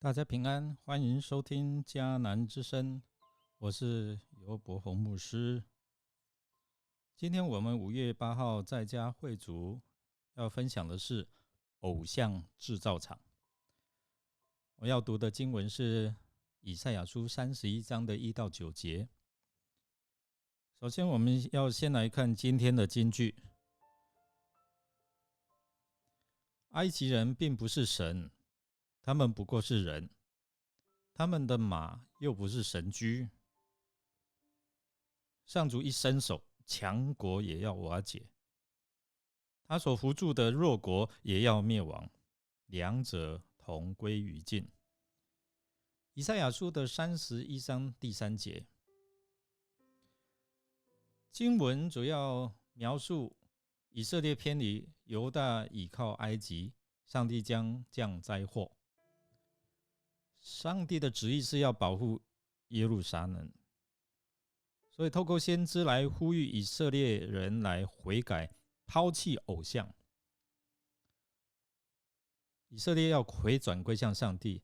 大家平安，欢迎收听迦南之声，我是尤伯鸿牧师。今天我们5月8号在家会族要分享的是偶像制造厂。我要读的经文是以赛亚书31章的1到9节。首先我们要先来看今天的金句。埃及人并不是神，他们不过是人，他们的马又不是神驹。上主一伸手，强国也要瓦解，他所扶助的弱国也要灭亡，两者同归于尽。以赛亚书的31章第3节，经文主要描述以色列偏离，犹大倚靠埃及，上帝将降灾祸。上帝的旨意是要保护耶路撒冷，所以透过先知来呼吁以色列人来悔改，抛弃偶像。以色列要回转归向上帝，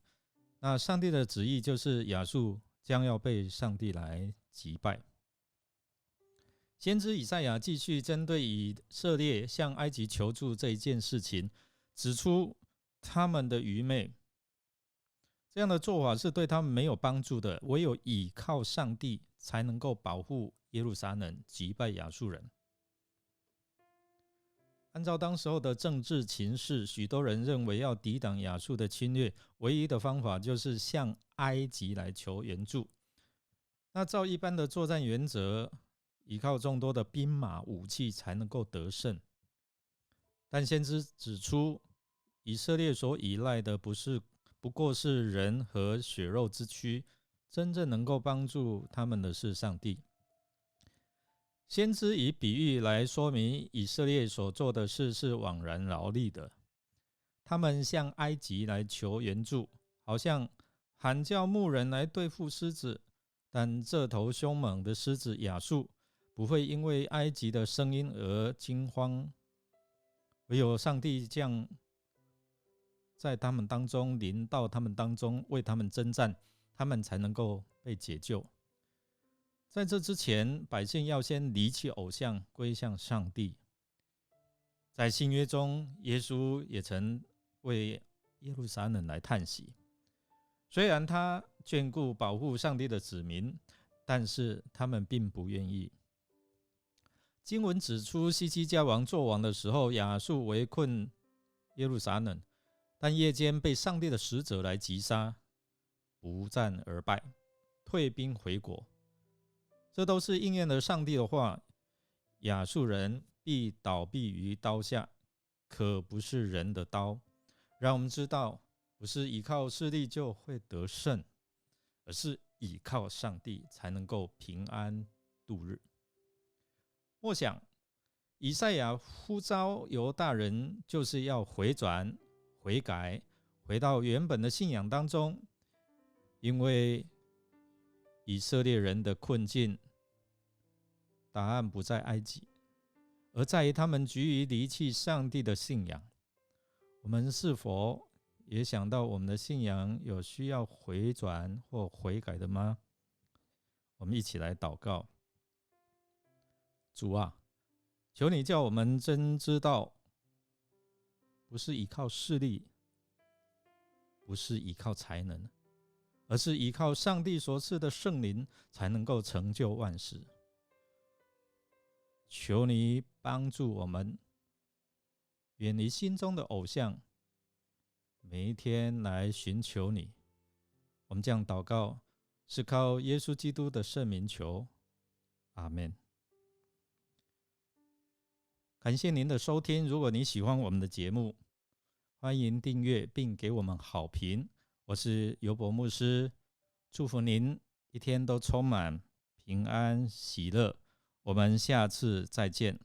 那上帝的旨意就是亚述将要被上帝来击败。先知以赛亚继续针对以色列向埃及求助这一件事情，指出他们的愚昧，这样的做法是对他们没有帮助的，唯有倚靠上帝才能够保护耶路撒冷，击败亚述人。按照当时候的政治情势，许多人认为要抵挡亚述的侵略，唯一的方法就是向埃及来求援助。那照一般的作战原则，依靠众多的兵马武器才能够得胜。但先知指出，以色列所依赖的不过是人和血肉之躯，真正能够帮助他们的是上帝。先知以比喻来说明以色列所做的事是枉然劳力的。他们向埃及来求援助，好像喊叫牧人来对付狮子，但这头凶猛的狮子亚述不会因为埃及的声音而惊慌，唯有上帝降在他们当中，临到他们当中，为他们征战，他们才能够被解救。在这之前，百姓要先离弃偶像，归向上帝。在新约中，耶稣也曾为耶路撒冷来叹息，虽然他眷顾保护上帝的子民，但是他们并不愿意。经文指出，希西家王作王的时候，亚述围困耶路撒冷，但夜间被上帝的使者来击杀，不战而败，退兵回国。这都是应验了上帝的话，亚述人必倒闭于刀下，可不是人的刀。让我们知道，不是依靠势力就会得胜，而是依靠上帝才能够平安度日。默想，以赛亚呼召犹大人，就是要回转、悔改，回到原本的信仰当中。因为以色列人的困境，答案不在埃及，而在于他们急于离弃上帝的信仰。我们是否也想到我们的信仰有需要回转或悔改的吗？我们一起来祷告。主啊，求你叫我们真知道，不是依靠势力，不是依靠才能，而是依靠上帝所赐的圣灵，才能够成就万事。求你帮助我们，远离心中的偶像，每一天来寻求你。我们这样祷告，是靠耶稣基督的圣名求，阿们。感谢您的收听，如果你喜欢我们的节目，欢迎订阅并给我们好评。我是尤伯牧师，祝福您一天都充满平安喜乐。我们下次再见。